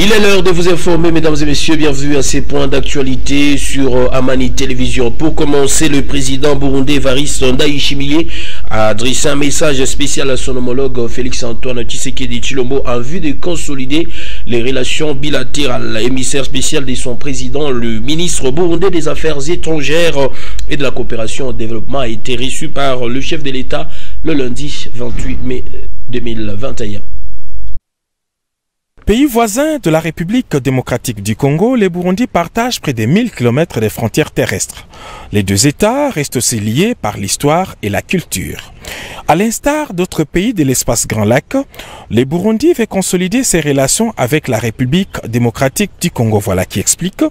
Il est l'heure de vous informer, mesdames et messieurs, bienvenue à ces points d'actualité sur Amani Télévision. Pour commencer, le président burundais Evariste Ndayishimiye a adressé un message spécial à son homologue Félix-Antoine Tshisekedi Tshilombo en vue de consolider les relations bilatérales. Émissaire spécial de son président, le ministre burundais des Affaires étrangères et de la coopération au développement a été reçu par le chef de l'État le lundi 28 mai 2021. Pays voisin de la République démocratique du Congo, les Burundis partagent près de 1000 km de frontières terrestres. Les deux États restent aussi liés par l'histoire et la culture. À l'instar d'autres pays de l'espace Grand Lac, les Burundis veulent consolider ses relations avec la République démocratique du Congo. Voilà qui explique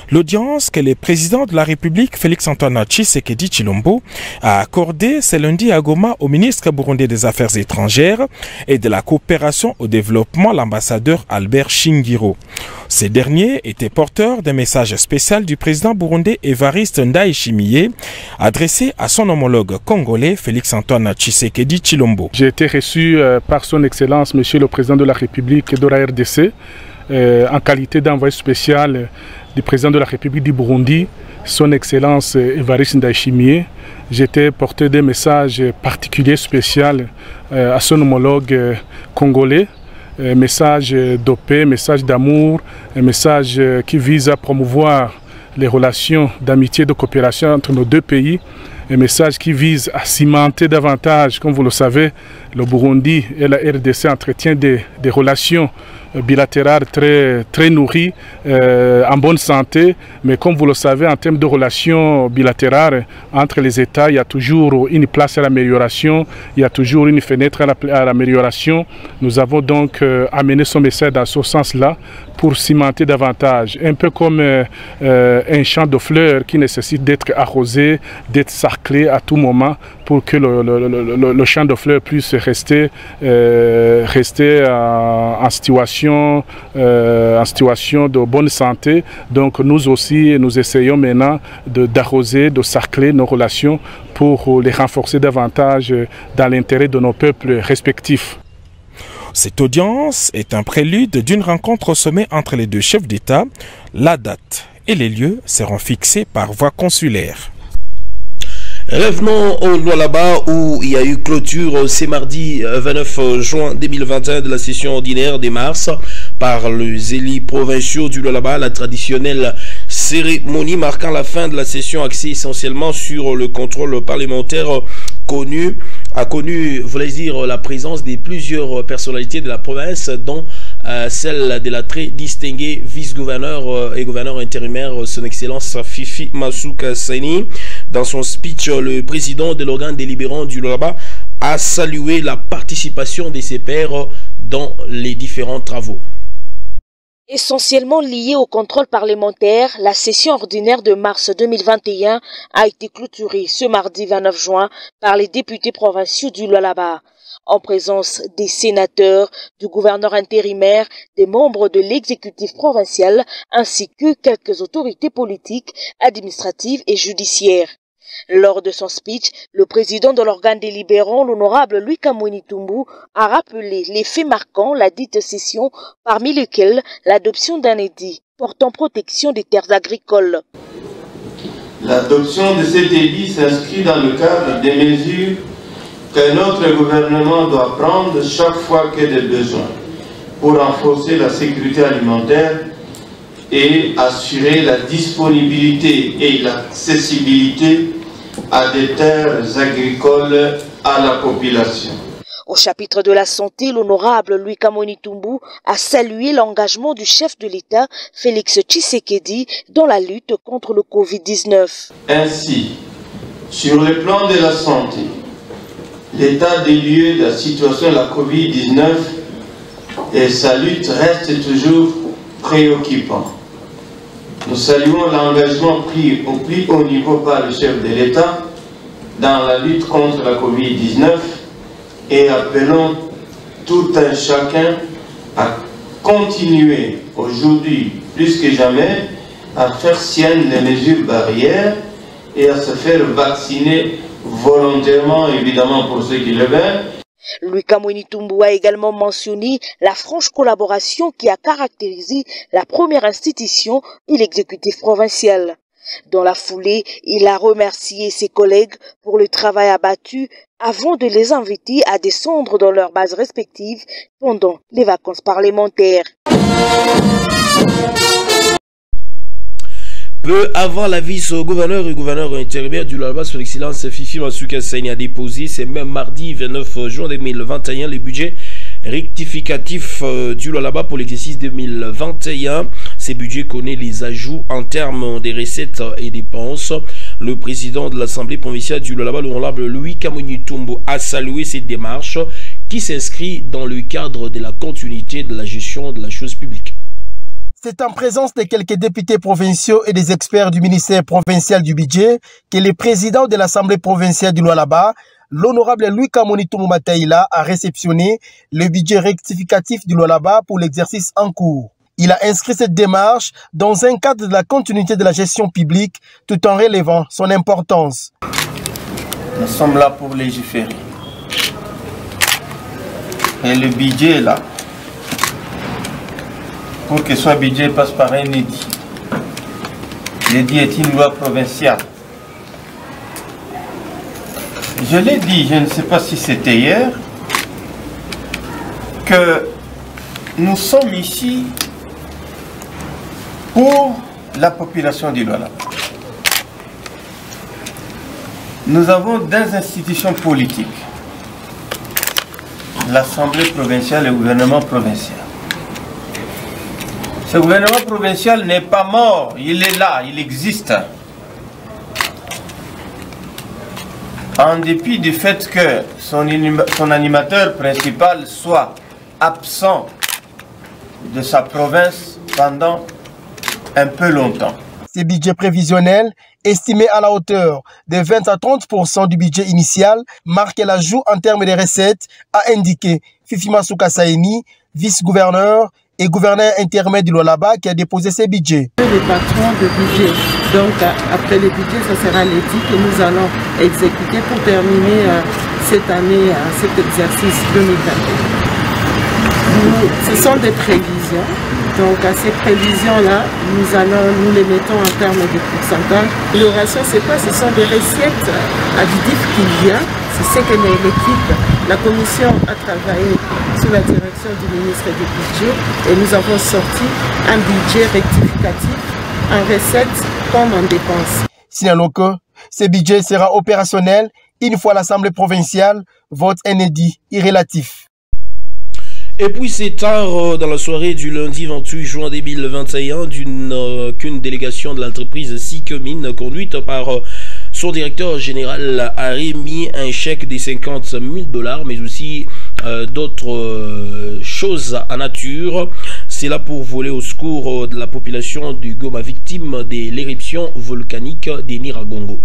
l'audience que le président de la République, Félix-Antoine Tshisekedi Tshilombo, a accordée ce lundi à Goma au ministre burundais des Affaires étrangères et de la coopération au développement, l'ambassadeur Albert Shingiro. Ces derniers étaient porteurs d'un message spécial du président burundais Evariste Ndayishimiye adressé à son homologue congolais Félix-Antoine Tshisekedi Tshilombo. J'ai été reçu par son Excellence, Monsieur le Président de la République de la RDC, en qualité d'envoyé spécial du Président de la République du Burundi, son Excellence Evariste Ndayishimiye. J'étais porteur d'un message particulier spécial à son homologue congolais. Message de paix, message d'amour, un message qui vise à promouvoir les relations d'amitié et de coopération entre nos deux pays, un message qui vise à cimenter davantage, comme vous le savez, le Burundi et la RDC entretiennent des relations bilatérales très nourries, en bonne santé, mais comme vous le savez, en termes de relations bilatérales entre les États, il y a toujours une place à l'amélioration, il y a toujours une fenêtre à l'amélioration. Nous avons donc amené ce message dans ce sens-là pour cimenter davantage, un peu comme un champ de fleurs qui nécessite d'être arrosé, d'être sarclé à tout moment pour que le champ de fleurs puisse rester en situation de bonne santé. Donc nous aussi, nous essayons maintenant d'arroser, de sarcler nos relations pour les renforcer davantage dans l'intérêt de nos peuples respectifs. Cette audience est un prélude d'une rencontre au sommet entre les deux chefs d'État. La date et les lieux seront fixés par voie consulaire. Revenons au Lualaba où il y a eu clôture ce mardi 29 juin 2021 de la session ordinaire des mars par les élus provinciaux du Lualaba. La traditionnelle cérémonie marquant la fin de la session axée essentiellement sur le contrôle parlementaire a connu, voulais dire, la présence de plusieurs personnalités de la province, dont celle de la très distinguée vice-gouverneur et gouverneur intérimaire, son Excellence Fifi Masuka Saini. Dans son speech, le président de l'organe délibérant du Lualaba a salué la participation de ses pairs dans les différents travaux. Essentiellement liée au contrôle parlementaire, la session ordinaire de mars 2021 a été clôturée ce mardi 29 juin par les députés provinciaux du Lualaba, en présence des sénateurs, du gouverneur intérimaire, des membres de l'exécutif provincial ainsi que quelques autorités politiques, administratives et judiciaires. Lors de son speech, le président de l'organe délibérant, l'honorable Louis Kamweni Tumbu, a rappelé les faits marquants la dite session, parmi lesquels l'adoption d'un édit portant protection des terres agricoles. L'adoption de cet édit s'inscrit dans le cadre des mesures que notre gouvernement doit prendre chaque fois qu'il y a des besoins pour renforcer la sécurité alimentaire et assurer la disponibilité et l'accessibilité à des terres agricoles à la population. Au chapitre de la santé, l'honorable Louis Kamonitumbu a salué l'engagement du chef de l'État, Félix Tshisekedi, dans la lutte contre le Covid-19. Ainsi, sur le plan de la santé, l'état des lieux de la situation de la Covid-19 et sa lutte restent toujours préoccupants. Nous saluons l'engagement pris au plus haut niveau par le chef de l'État dans la lutte contre la Covid-19 et appelons tout un chacun à continuer aujourd'hui plus que jamais à faire sienne les mesures barrières et à se faire vacciner volontairement, évidemment pour ceux qui le veulent. Louis Kamonitumbu a également mentionné la franche collaboration qui a caractérisé la première institution et l'exécutif provincial. Dans la foulée, il a remercié ses collègues pour le travail abattu avant de les inviter à descendre dans leurs bases respectives pendant les vacances parlementaires. Peu avant la vice-gouverneur et gouverneur intérimaire du Lualaba, son excellence Fifi Masuka Saini a déposé ce même mardi 29 juin 2021 le budget rectificatif du Lualaba pour l'exercice 2021. Ce budget connaît les ajouts en termes des recettes et dépenses. Le président de l'Assemblée provinciale du Lualaba, l'honorable Louis Kamonitumbu, a salué cette démarche qui s'inscrit dans le cadre de la continuité de la gestion de la chose publique. C'est en présence de quelques députés provinciaux et des experts du ministère provincial du budget que le président de l'Assemblée provinciale du Lualaba, l'honorable Louis Kamonitumbu Mataïla, a réceptionné le budget rectificatif du Lualaba pour l'exercice en cours. Il a inscrit cette démarche dans un cadre de la continuité de la gestion publique tout en relevant son importance. Nous sommes là pour légiférer. Et le budget est là. Pour que ce budget passe par un édit. L'édit est une loi provinciale. Je l'ai dit, je ne sais pas si c'était hier, que nous sommes ici pour la population du Lualaba. Nous avons deux institutions politiques, l'Assemblée provinciale et le gouvernement provincial. Ce gouvernement provincial n'est pas mort, il est là, il existe. En dépit du fait que son animateur principal soit absent de sa province pendant un peu longtemps. Ce budget prévisionnel, estimé à la hauteur de 20 à 30% du budget initial, marque l'ajout en termes de recettes, a indiqué Fifi Masuka Saini, vice-gouverneur et gouverneur intérimaire du Lualaba qui a déposé ses budgets. Les patrons de budget, donc après le budget, ça sera l'édit que nous allons exécuter pour terminer cette année, cet exercice 2021. Ce sont des prévisions, donc à ces prévisions-là, nous les mettons en termes de pourcentage. L'oration, c'est quoi? Ce sont des recettes additives qu'il y a. C'est ce que l'équipe, la commission a travaillé sous la direction du ministre du budget et nous avons sorti un budget rectificatif en recettes comme en dépenses. Signalons que ce budget sera opérationnel une fois l'Assemblée provinciale vote un édit irrélatif. Et puis c'est tard dans la soirée du lundi 28 juin 2021 qu'une délégation de l'entreprise Sicomine conduite par son directeur général a remis un chèque de 50 000 $, mais aussi d'autres choses en nature. C'est là pour voler au secours de la population du Goma victime de l'éruption volcanique de Nyiragongo.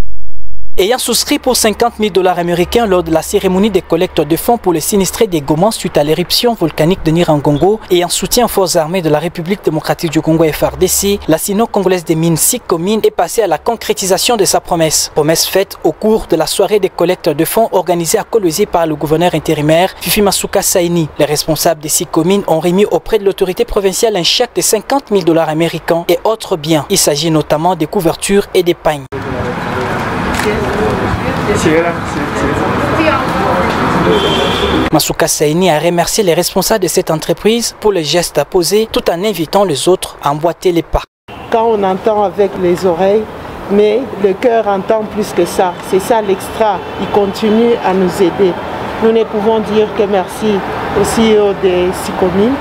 Ayant souscrit pour 50 000 $ américains lors de la cérémonie des collectes de fonds pour les sinistrés des Goma suite à l'éruption volcanique de Nyiragongo et en soutien aux forces armées de la République démocratique du Congo FARDC, la sino-congolaise des mines Sicomine est passée à la concrétisation de sa promesse. Promesse faite au cours de la soirée des collectes de fonds organisée à Kolwezi par le gouverneur intérimaire Fifi Masuka Saini. Les responsables des Sicomine ont remis auprès de l'autorité provinciale un chèque de 50 000 $ américains et autres biens. Il s'agit notamment des couvertures et des pagnes. Masuka Saini a remercié les responsables de cette entreprise pour le geste posé tout en invitant les autres à emboîter les pas. Quand on entend avec les oreilles, mais le cœur entend plus que ça. C'est ça l'extra. Il continue à nous aider. Nous ne pouvons dire que merci au CEO des SICOMIN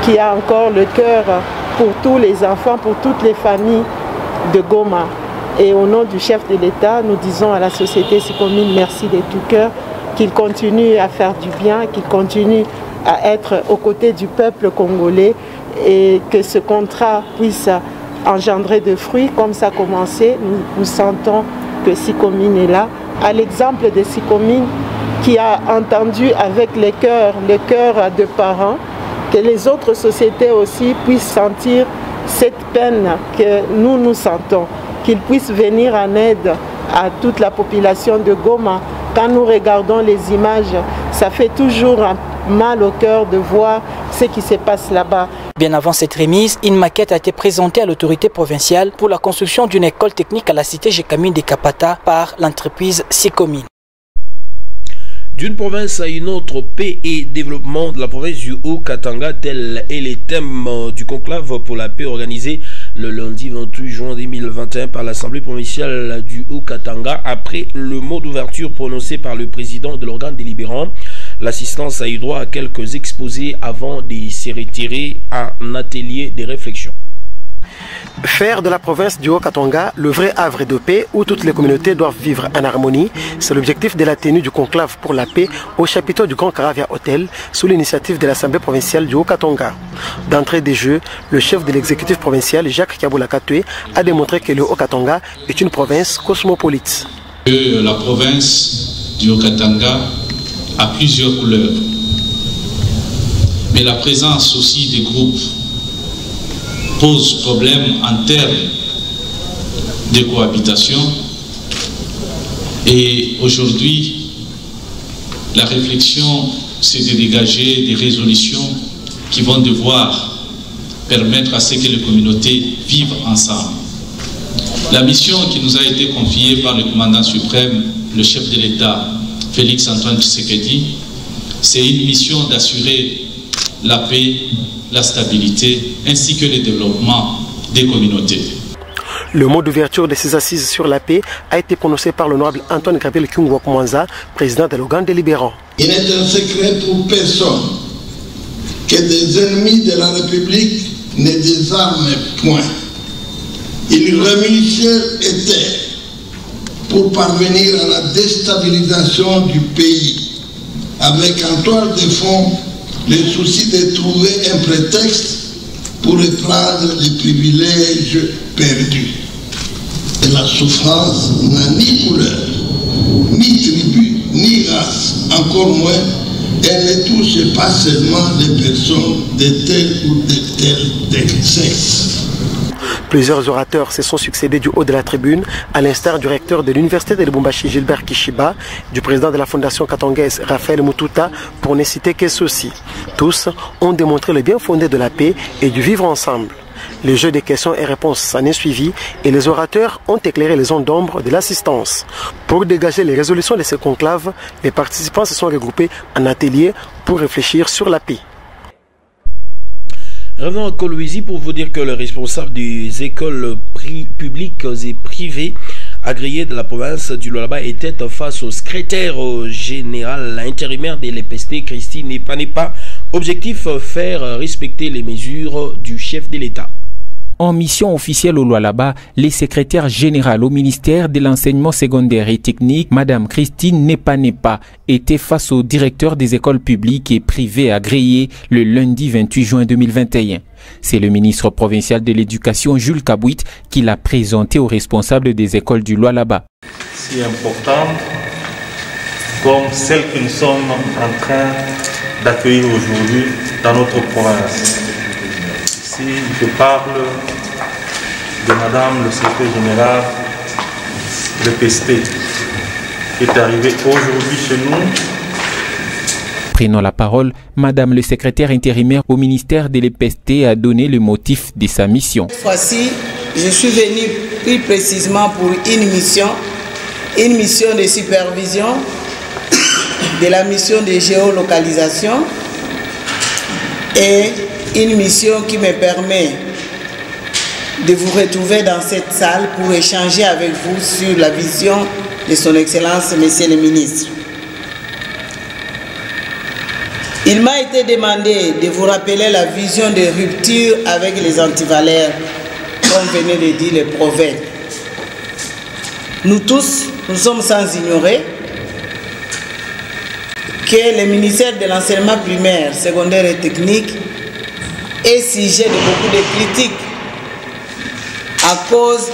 qui a encore le cœur pour tous les enfants, pour toutes les familles de Goma. Et au nom du chef de l'État, nous disons à la société SICOMIN merci de tout cœur, qu'il continue à faire du bien, qu'il continue à être aux côtés du peuple congolais et que ce contrat puisse engendrer de fruits comme ça a commencé. Nous sentons que SICOMIN est là. À l'exemple de SICOMIN qui a entendu avec le cœur de parents, que les autres sociétés aussi puissent sentir cette peine que nous sentons, qu'ils puissent venir en aide à toute la population de Goma. Quand nous regardons les images, ça fait toujours mal au cœur de voir ce qui se passe là-bas. Bien avant cette remise, une maquette a été présentée à l'autorité provinciale pour la construction d'une école technique à la cité Jekamine de Kapata par l'entreprise SICOMIN. D'une province à une autre, paix et développement de la province du Haut-Katanga, tel est le thème du conclave pour la paix organisé le lundi 28 juin 2021 par l'Assemblée provinciale du Haut-Katanga. Après le mot d'ouverture prononcé par le président de l'organe délibérant, l'assistance a eu droit à quelques exposés avant de se retirer à un atelier de réflexion. Faire de la province du Haut-Katanga le vrai havre de paix où toutes les communautés doivent vivre en harmonie, c'est l'objectif de la tenue du conclave pour la paix au chapiteau du Grand Caravia Hotel sous l'initiative de l'Assemblée provinciale du Haut-Katanga. D'entrée des jeux, le chef de l'exécutif provincial Jacques Kabula Katwe a démontré que le Haut-Katanga est une province cosmopolite. La province du Haut-Katanga a plusieurs couleurs, mais la présence aussi des groupes pose problème en termes de cohabitation. Et aujourd'hui, la réflexion, c'est de dégager des résolutions qui vont devoir permettre à ce que les communautés vivent ensemble. La mission qui nous a été confiée par le commandant suprême, le chef de l'État, Félix Antoine Tshisekedi, c'est une mission d'assurer la paix, la stabilité ainsi que le développement des communautés. Le mot d'ouverture de ces assises sur la paix a été prononcé par l'honorable Antoine Gabriel Kyungwa-Koumanza, président de l'organe délibérant. Il n'est un secret pour personne que des ennemis de la République ne désarment point. Ils remuent ciel et terre pour parvenir à la déstabilisation du pays, avec en toile de fond le souci de trouver un prétexte pour reprendre les privilèges perdus. Et la souffrance n'a ni couleur, ni tribu, ni race, encore moins, elle ne touche pas seulement les personnes de tel ou de tel sexe. Plusieurs orateurs se sont succédés du haut de la tribune, à l'instar du recteur de l'université de Lubumbashi Gilbert Kishiba, du président de la fondation katangaise Raphaël Mututa, pour ne citer que ceux-ci. Tous ont démontré le bien fondé de la paix et du vivre ensemble. Le jeu des questions et réponses s'en est suivi et les orateurs ont éclairé les zones d'ombre de l'assistance. Pour dégager les résolutions de ce conclave, les participants se sont regroupés en atelier pour réfléchir sur la paix. Revenons à Kolwezi pour vous dire que le responsable des écoles publiques et privées agréées de la province du Lualaba était face au secrétaire général intérimaire de l'EPST, Christine Nepanepa. Objectif, faire respecter les mesures du chef de l'État. En mission officielle au Lualaba, les secrétaires générales au ministère de l'enseignement secondaire et technique, Madame Christine Nepanepa, était face au directeur des écoles publiques et privées agréées le lundi 28 juin 2021. C'est le ministre provincial de l'éducation, Jules Kabouit, qui l'a présenté aux responsables des écoles du Lualaba. Si importante comme celle que nous sommes en train d'accueillir aujourd'hui dans notre province. Ici, je parle de Madame le secrétaire général de l'EPST qui est arrivée aujourd'hui chez nous. Prenant la parole, Madame le secrétaire intérimaire au ministère de l'EPST a donné le motif de sa mission. Cette fois-ci, je suis venu plus précisément pour une mission de supervision de la mission de géolocalisation et une mission qui me permet de vous retrouver dans cette salle pour échanger avec vous sur la vision de son Excellence, Monsieur le Ministre. Il m'a été demandé de vous rappeler la vision de rupture avec les antivalaires, comme venait de dire le prophète. Nous tous, nous sommes sans ignorer que le ministère de l'enseignement primaire, secondaire et technique est sujet de beaucoup de critiques à cause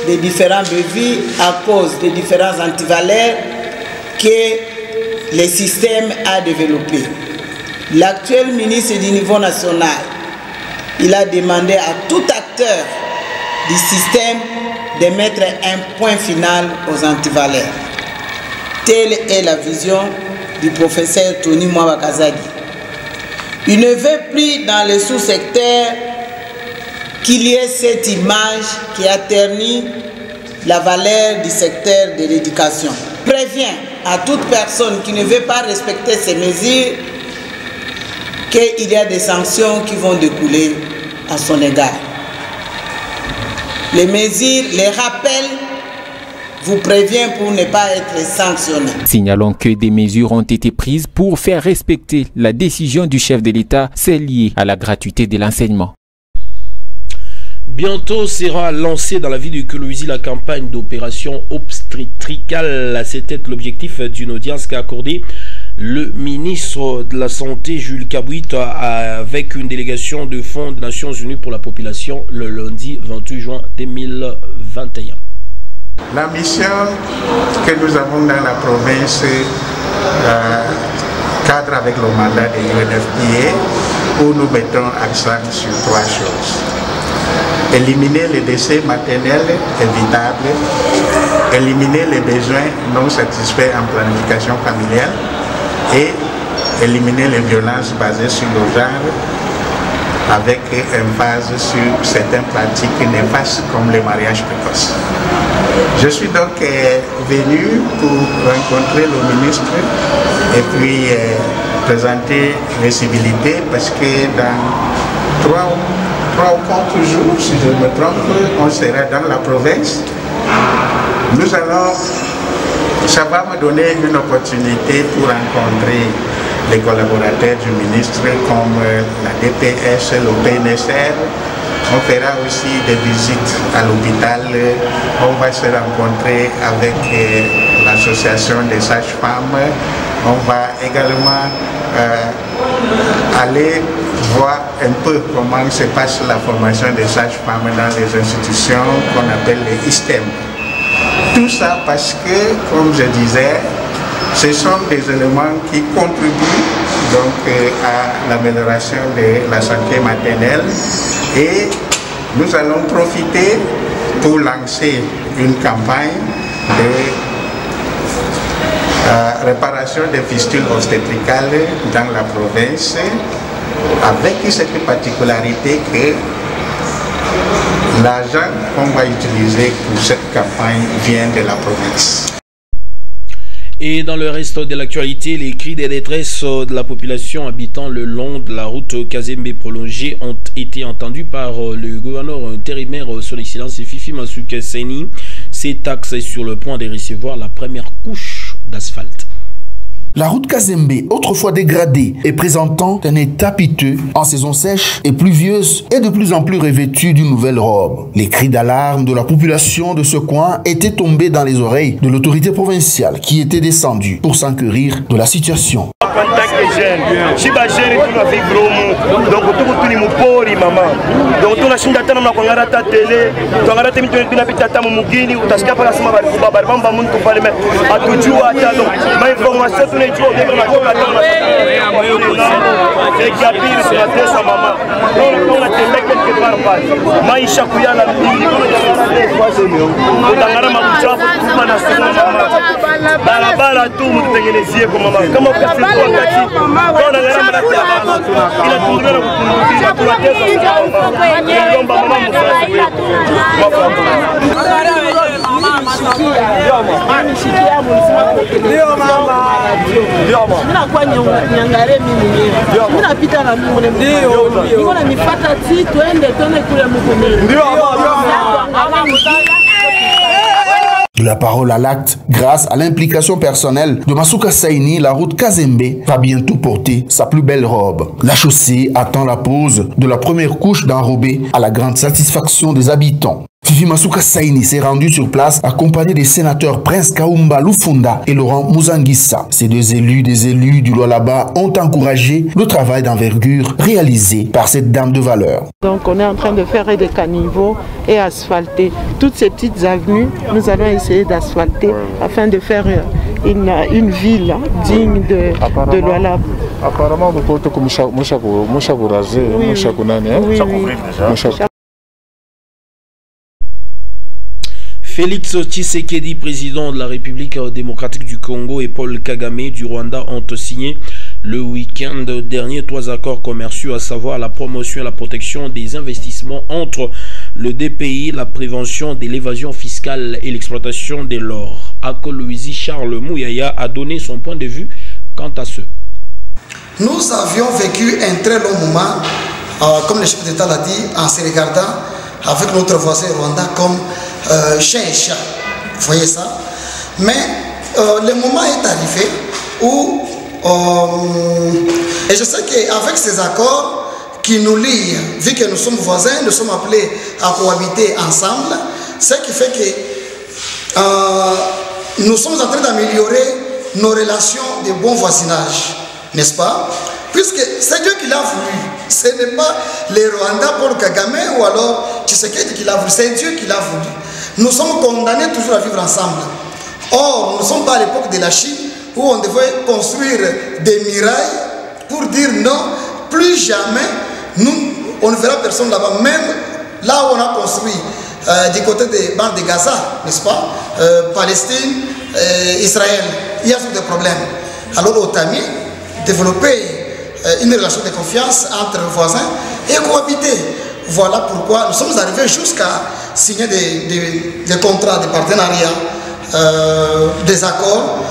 des différents bévis, à cause des différents antivalaires que le système a développés. L'actuel ministre du niveau national, il a demandé à tout acteur du système de mettre un point final aux antivalaires. Telle est la vision du professeur Tony Mwabakazadi. Il ne veut plus dans le sous-secteur qu'il y ait cette image qui a terni la valeur du secteur de l'éducation. Prévient à toute personne qui ne veut pas respecter ces mesures qu'il y a des sanctions qui vont découler à son égard. Les mesures, les rappels vous préviennent pour ne pas être sanctionnés. Signalons que des mesures ont été prises pour faire respecter la décision du chef de l'État, c'est lié à la gratuité de l'enseignement. Bientôt sera lancée dans la ville de Kolwezi la campagne d'opération obstétricale. C'était l'objectif d'une audience qu'a accordée le ministre de la Santé, Jules Kabouit, avec une délégation de Fonds des Nations Unies pour la population le lundi 28 juin 2021. La mission que nous avons dans la province cadre avec le mandat de l'UNFPA où nous mettons accent sur trois choses. Éliminer les décès maternels évitables, éliminer les besoins non satisfaits en planification familiale et éliminer les violences basées sur le genre avec emphase sur certaines pratiques néfastes comme les mariages précoces. Je suis donc venu pour rencontrer le ministre et puis présenter les civilités parce que dans 3 ou 4 jours, si je ne me trompe, on sera dans la province. Nous allons, ça va me donner une opportunité pour rencontrer les collaborateurs du ministre comme la DPS, le PNSR. On fera aussi des visites à l'hôpital. On va se rencontrer avec l'association des sages-femmes. On va également aller voir un peu comment se passe la formation des sages-femmes dans les institutions qu'on appelle les ISTEM. Tout ça parce que, comme je disais, ce sont des éléments qui contribuent donc à l'amélioration de la santé maternelle et nous allons profiter pour lancer une campagne de réparation des fistules obstétricales dans la province avec cette particularité que l'argent qu'on va utiliser pour cette campagne vient de la province. Et dans le reste de l'actualité, les cris de détresse de la population habitant le long de la route Kazembe prolongée ont été entendus par le gouverneur intérimaire son excellence Fifi Masuka Seni. Cet axe est sur le point de recevoir la première couche d'asphalte. La route Kazembe, autrefois dégradée et présentant un état piteux en saison sèche et pluvieuse, est de plus en plus revêtue d'une nouvelle robe. Les cris d'alarme de la population de ce coin étaient tombés dans les oreilles de l'autorité provinciale qui était descendue pour s'enquérir de la situation. Si ba gérer tout la vie bromo donc tout ni mupori mama donc tout la shinda tana na kwangara ta tele kwangara temi tuna pitata mu mugini utasikia pala sima bali kubaba bamba muntu pale me atujua hata donc ma information tunajua ndio tunatoka kama et capir sur la tête sa maman donc on a tembé quelque part pas maisha kuyala mimi kwa sema utangara mabuchafu kuma na sema barabara tu mtengenezie kwa mama kama ukafika wakati kona gharama na tiaba ila tungana kukumbukia tunatesa kuomba mama mzazi wetu ndio mama Mina kwa nyangare mimi. Mina pita na mimi. Ndio. Niko nifata ti twende tone kule mkumeni. Ndio. De la parole à l'acte, grâce à l'implication personnelle de Masuka Saini, la route Kazembe va bientôt porter sa plus belle robe. La chaussée attend la pose de la première couche d'enrobé à la grande satisfaction des habitants. Fifi Masuka Saini s'est rendu sur place accompagné des sénateurs Prince Kaumba Lufunda et Laurent Muzangissa. Ces des élus du Lualaba ont encouragé le travail d'envergure réalisé par cette dame de valeur. Donc on est en train de faire des caniveaux et asphalter toutes ces petites avenues. Nous allons essayer d'asphalter afin de faire une ville digne de Lualaba. Apparemment, vous portez comme Mouchakourazé, Mouchakounani. Félix Tshisekedi, président de la République démocratique du Congo, et Paul Kagame du Rwanda ont signé le week-end dernier 3 accords commerciaux, à savoir la promotion et la protection des investissements entre le deux pays, la prévention de l'évasion fiscale et l'exploitation de l'or. Akoloisi Charles Mouyaya a donné son point de vue quant à ce. Nous avions vécu un très long moment, comme le chef d'État l'a dit, en se regardant avec notre voisin Rwanda comme chien et chat. Vous voyez ça? Mais le moment est arrivé où, et je sais qu'avec ces accords qui nous lient, vu que nous sommes voisins, nous sommes appelés à cohabiter ensemble, ce qui fait que nous sommes en train d'améliorer nos relations de bon voisinage, n'est-ce pas? Puisque c'est Dieu qui l'a voulu. Ce n'est pas les Rwandais, Paul Kagame ou alors Tshisekedi qui l'a voulu. C'est Dieu qui l'a voulu. Nous sommes condamnés toujours à vivre ensemble. Or, nous ne sommes pas à l'époque de la Chine où on devait construire des murailles pour dire non, plus jamais, on ne verra personne là-bas. Même là où on a construit, du côté des bandes de Gaza, n'est-ce pas, Palestine, Israël, il y a des problèmes. Alors, autant développer une relation de confiance entre voisins et cohabiter. Voilà pourquoi nous sommes arrivés jusqu'à signer des contrats de partenariat, des accords,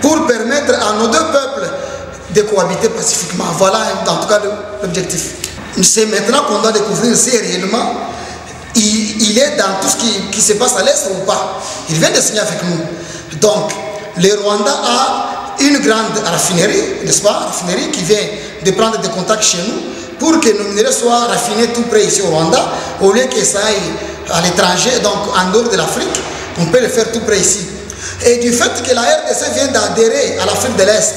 pour permettre à nos deux peuples de cohabiter pacifiquement. Voilà en tout cas l'objectif. C'est maintenant qu'on doit découvrir si réellement il est dans tout ce qui se passe à l'Est ou pas. Il vient de signer avec nous. Donc, le Rwanda a une grande raffinerie, n'est-ce pas, raffinerie qui vient de prendre des contacts chez nous pour que nos minéraux soient raffinés tout près ici au Rwanda, au lieu que ça aille à l'étranger, donc en dehors de l'Afrique, on peut le faire tout près ici. Et du fait que la RDC vient d'adhérer à l'Afrique de l'Est,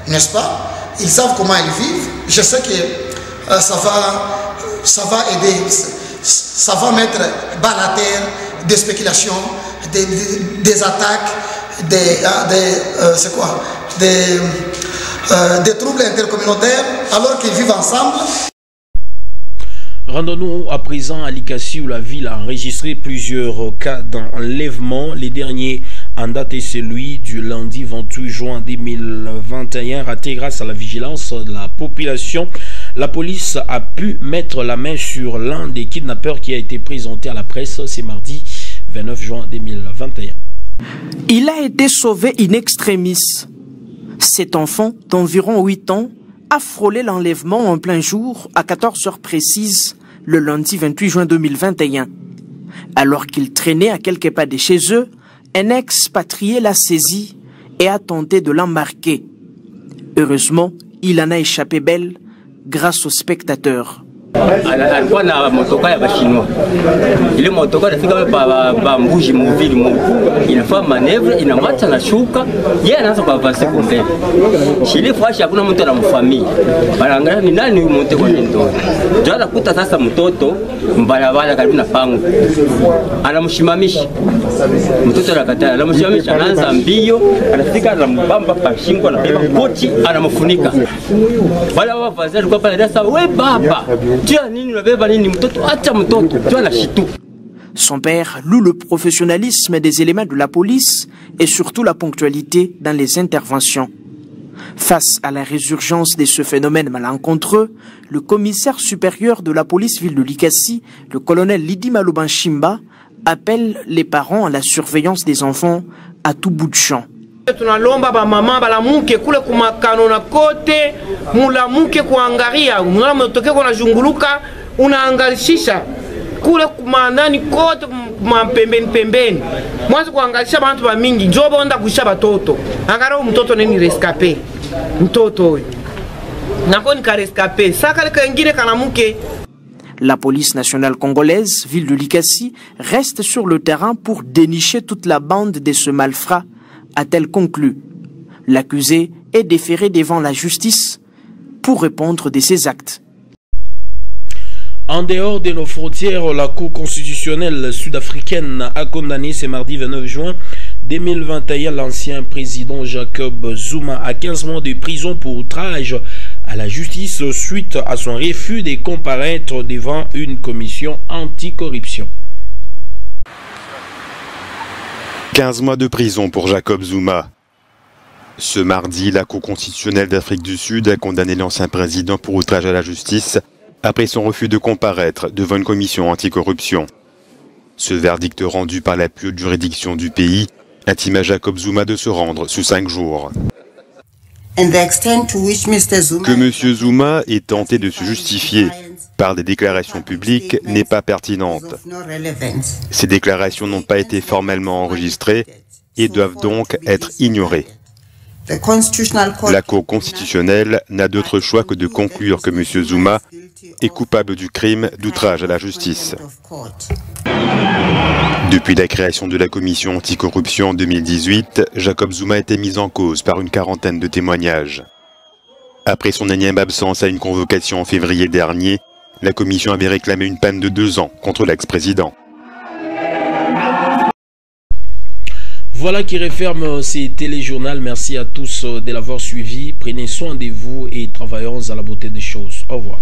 n'est-ce pas, ils savent comment ils vivent, je sais que ça va aider, ça va mettre bas à terre des spéculations, des attaques, des troubles intercommunautaires alors qu'ils vivent ensemble. Rendons-nous à présent à Likasi où la ville a enregistré plusieurs cas d'enlèvement. Les derniers en date est celui du lundi 28 juin 2021. Raté grâce à la vigilance de la population, la police a pu mettre la main sur l'un des kidnappeurs qui a été présenté à la presse ce mardi 29 juin 2021. Il a été sauvé in extremis. Cet enfant d'environ 8 ans a frôlé l'enlèvement en plein jour à 14 heures précises le lundi 28 juin 2021. Alors qu'il traînait à quelques pas de chez eux, un expatrié l'a saisi et a tenté de l'embarquer. Heureusement, il en a échappé belle grâce aux spectateurs. alikuwa na motoka ya bashinois. Ile motoka inafika pa mbuji muvili mu. Inafanya manevre, inamwacha na shuka, yeye anaanza kuavancer kumbe. Shile fashi hakuna mtu anamfamia. Wanaangalia ni nani huyu mtu kwa ndio. Ndio anakuta sasa mtoto mbalabala karibu na pango. Anamshimamisha. Mtoto anakataa, anamshimamisha, anaanza mbio, anafika anambamba pa shingo, anabeba koti, anamfunika. Wale wavazi walikuwa pale sasa, we baba. Son père loue le professionnalisme des éléments de la police et surtout la ponctualité dans les interventions. Face à la résurgence de ce phénomène malencontreux, le commissaire supérieur de la police ville de Likasi, le colonel Lidi Maloubanchimba, appelle les parents à la surveillance des enfants à tout bout de champ. Tunalomba ba mama balamuke kule kumakano na kote mulamuke kuangalia mnamtoke kuna junguluka unaangalishisha kule kumandani kote pembeni mwanzo kuangalisha bantu ba mingi njobo onda kusha batoto angara mtoto neni rescapé mtoto huyo nakoni ka rescapé saka kengine kanamuke. La police nationale congolaise, ville de Likasi, reste sur le terrain pour dénicher toute la bande de ce malfrat, a-t-elle conclu. L'accusé est déféré devant la justice pour répondre de ses actes. En dehors de nos frontières, la Cour constitutionnelle sud-africaine a condamné ce mardi 29 juin 2021 l'ancien président Jacob Zuma à 15 mois de prison pour outrage à la justice suite à son refus de comparaître devant une commission anticorruption. 15 mois de prison pour Jacob Zuma. Ce mardi, la Cour constitutionnelle d'Afrique du Sud a condamné l'ancien président pour outrage à la justice après son refus de comparaître devant une commission anticorruption. Ce verdict rendu par la plus haute juridiction du pays intime à Jacob Zuma de se rendre sous 5 jours. Que M. Zuma ait tenté de se justifier par des déclarations publiques n'est pas pertinente. Ces déclarations n'ont pas été formellement enregistrées et doivent donc être ignorées. La Cour constitutionnelle n'a d'autre choix que de conclure que M. Zuma est coupable du crime d'outrage à la justice. Depuis la création de la commission anticorruption en 2018, Jacob Zuma a été mis en cause par une quarantaine de témoignages. Après son énième absence à une convocation en février dernier, la commission avait réclamé une peine de 2 ans contre l'ex-président. Voilà qui referme ces téléjournaux. Merci à tous de l'avoir suivi. Prenez soin de vous et travaillons à la beauté des choses. Au revoir.